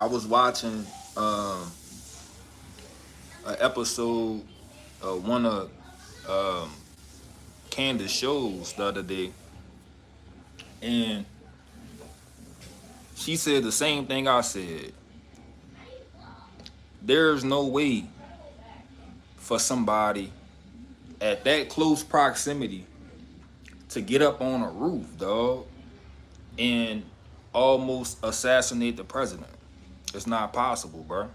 I was watching an episode of one of um, Candace shows the other day, and she said the same thing I said. There's no way for somebody at that close proximity to get up on a roof, dog, and almost assassinate the president. It's not possible, bro.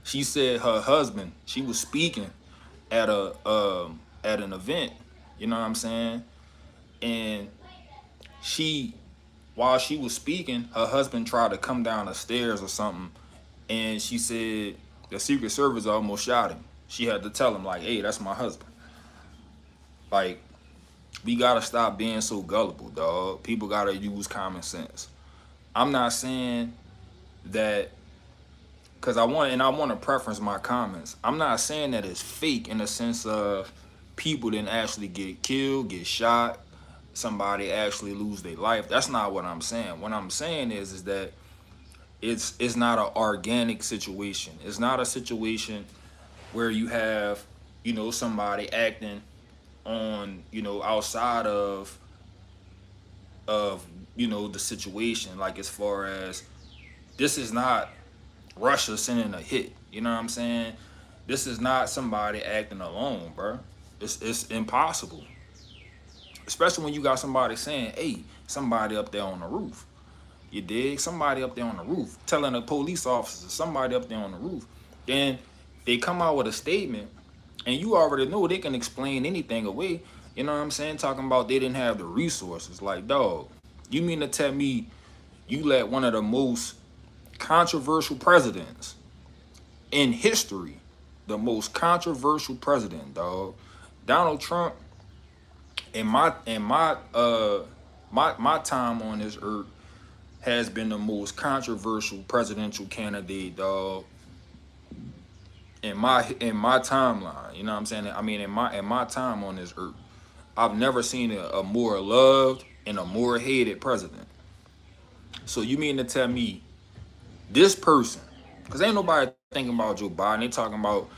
She said her husband, she was speaking at an event, you know what I'm saying? And she while she was speaking, her husband tried to come down the stairs or something, and she said the Secret Service almost shot him. She had to tell him like, "Hey, that's my husband." Like, we gotta stop being so gullible, dog. People gotta use common sense. I'm not saying that because I want to preference my comments. I'm not saying that it's fake in the sense of people didn't actually get killed, get shot, somebody actually lose their life. That's not what I'm saying. What I'm saying is that it's not an organic situation. It's not a situation where you have, somebody acting on, outside of the situation. Like, as far as, this is not Russia sending a hit. You know what I'm saying? This is not somebody acting alone, bro. It's impossible. Especially when you got somebody saying, "Hey, somebody up there on the roof." You dig? Somebody up there on the roof telling a police officer, somebody up there on the roof. Then they come out with a statement, and you already know they can explain anything away. You know what I'm saying? Talking about they didn't have the resources. Like, dog, you mean to tell me you let one of the most controversial presidents in history, the most controversial president, dog, Donald Trump, in my time on this earth, has been the most controversial presidential candidate, dog, in my timeline. You know what I'm saying? I mean, in my time on this earth, I've never seen a more loved and a more hated president. So you mean to tell me this person, because ain't nobody thinking about Joe Biden. They talking about,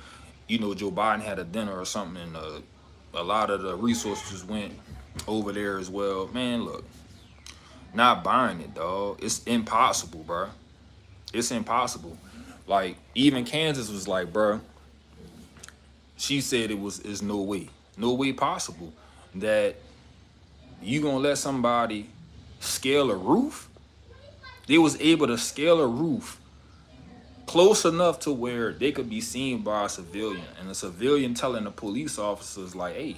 Joe Biden had a dinner or something, and a lot of the resources went over there as well. Man, look, not buying it, dog. It's impossible, bro. It's impossible. Like, even Kansas was like, bro, she said is no way possible that you gonna let somebody scale a roof. They was able to scale a roof close enough to where they could be seen by a civilian, and a civilian telling the police officers like, "Hey,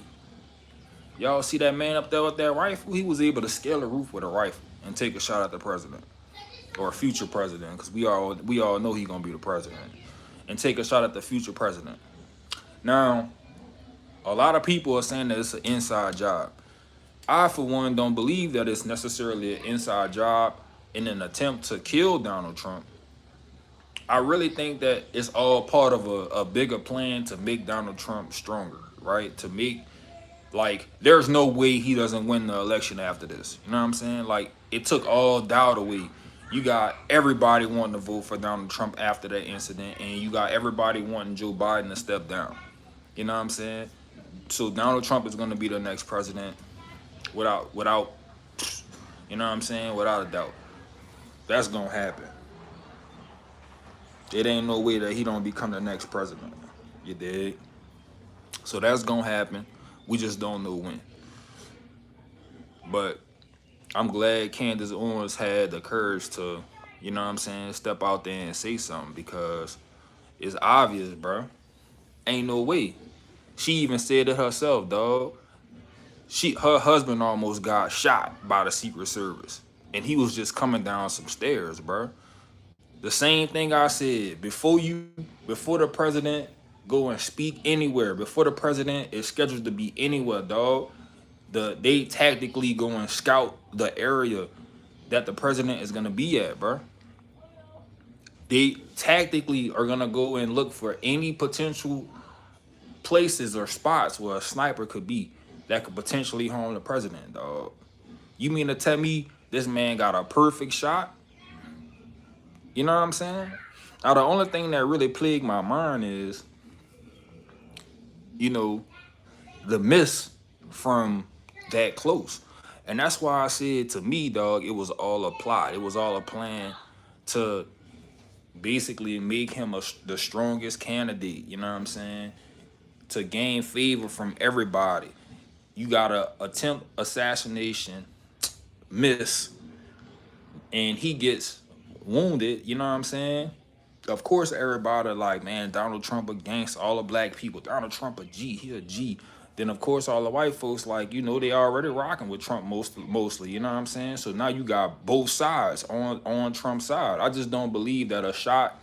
y'all see that man up there with that rifle? He was able to scale a roof with a rifle and take a shot at the president or a future president, because we all know he's gonna be the president, and take a shot at the future president." Now, a lot of people are saying that it's an inside job. I, for one, don't believe that it's necessarily an inside job in an attempt to kill Donald Trump. I really think that it's all part of a bigger plan to make Donald Trump stronger, right? To make, like, there's no way he doesn't win the election after this. You know what I'm saying? Like, it took all doubt away. You got everybody wanting to vote for Donald Trump after that incident, and you got everybody wanting Joe Biden to step down. You know what I'm saying? So Donald Trump is going to be the next president without, you know what I'm saying? Without a doubt. That's going to happen. It ain't no way that he don't become the next president. You dig? So that's gonna happen. We just don't know when. But I'm glad Candace Owens had the courage to, you know what I'm saying, step out there and say something, because it's obvious, bro. Ain't no way. She even said it herself, dog. Her husband almost got shot by the Secret Service, and he was just coming down some stairs, bro. The same thing I said before the president go and speak anywhere, before the president is scheduled to be anywhere, dog. They tactically go and scout the area that the president is gonna be at, bro. They tactically are gonna go and look for any potential places or spots where a sniper could be that could potentially harm the president, dog. You mean to tell me this man got a perfect shot? You know what I'm saying? Now, the only thing that really plagued my mind is, you know, the miss from that close. And that's why I said, to me, dog, it was all a plot. It was all a plan to basically make him the strongest candidate. You know what I'm saying? To gain favor from everybody. You got a attempt assassination miss, and he gets wounded. You know what I'm saying? Of course, everybody like, man, Donald Trump against all the black people. Donald Trump a G, he a G. Then of course all the white folks, like, you know, they already rocking with Trump mostly. You know what I'm saying? So now you got both sides on Trump's side. I just don't believe that a shot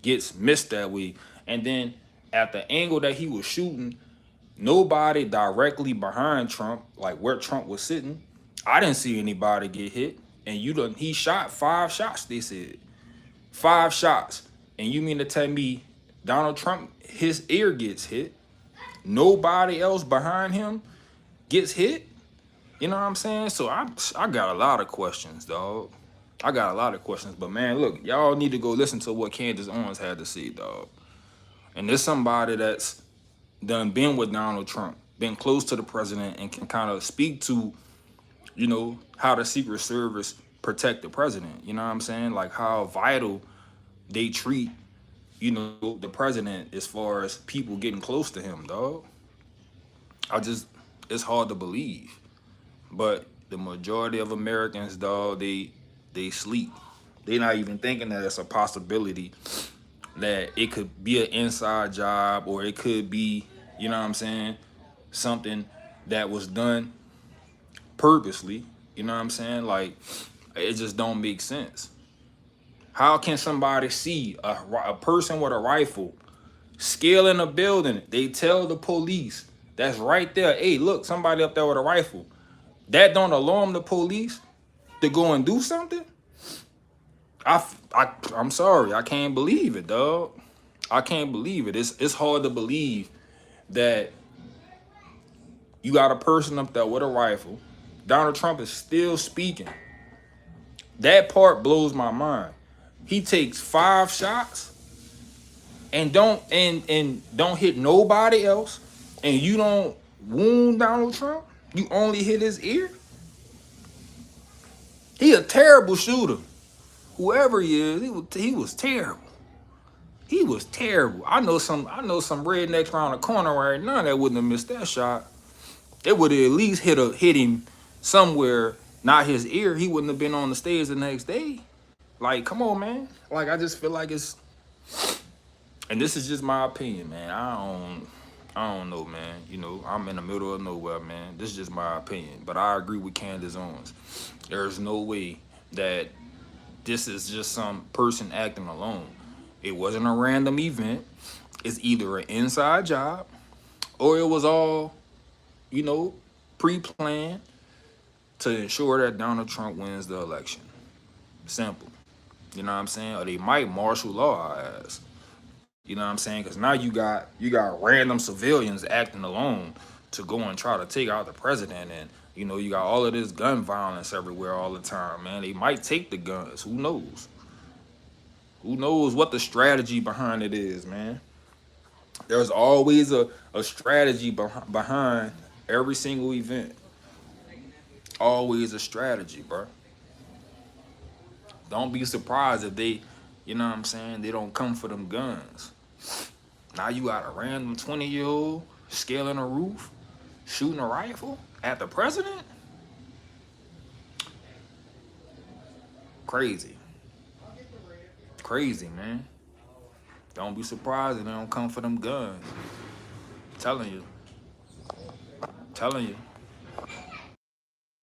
gets missed that way. And then at the angle that he was shooting, nobody directly behind Trump, like where Trump was sitting. I didn't see anybody get hit. And he shot 5 shots, they said. 5 shots. And you mean to tell me Donald Trump, his ear gets hit? Nobody else behind him gets hit? You know what I'm saying? So I got a lot of questions, dog. I got a lot of questions. But man, look, y'all need to go listen to what Candace Owens had to say, dog. And there's somebody that's done been with Donald Trump, been close to the president, and can kind of speak to, you know, how the Secret Service protect the president. You know what I'm saying? Like how vital they treat, you know, the president as far as people getting close to him, dog. It's hard to believe. But the majority of Americans, dog, they sleep. They not even thinking that it's a possibility that it could be an inside job, or it could be, you know what I'm saying, something that was done purposely. You know what I'm saying? Like, it just don't make sense. How can somebody see a person with a rifle scaling a building? They tell the police that's right there, hey, look, somebody up there with a rifle. That don't alarm the police to go and do something? I'm sorry, I can't believe it, dog. I can't believe it. It's hard to believe that you got a person up there with a rifle. Donald Trump is still speaking. That part blows my mind. He takes 5 shots and don't hit nobody else, and you don't wound Donald Trump. You only hit his ear. He a terrible shooter. Whoever he is, he was terrible. He was terrible. I know some rednecks around the corner right now that wouldn't have missed that shot. It would have at least hit him somewhere, not his ear. He wouldn't have been on the stage the next day. Like, come on, man. Like, I just feel like it's, and this is just my opinion, man. I don't know, man. You know, I'm in the middle of nowhere, man. This is just my opinion. But I agree with Candace Owens. There's no way that this is just some person acting alone. It wasn't a random event. It's either an inside job, or it was all, you know, pre-planned to ensure that Donald Trump wins the election. Simple. You know what I'm saying? Or they might martial law our ass. You know what I'm saying? Because now you got random civilians acting alone to go and try to take out the president. And, you know, you got all of this gun violence everywhere all the time, man. They might take the guns. Who knows? Who knows what the strategy behind it is, man? There's always a strategy behind every single event. Always a strategy, bro. Don't be surprised if they, you know what I'm saying, they don't come for them guns. Now you got a random 20-year-old scaling a roof, shooting a rifle at the president? Crazy. Crazy, man. Don't be surprised if they don't come for them guns. Telling you.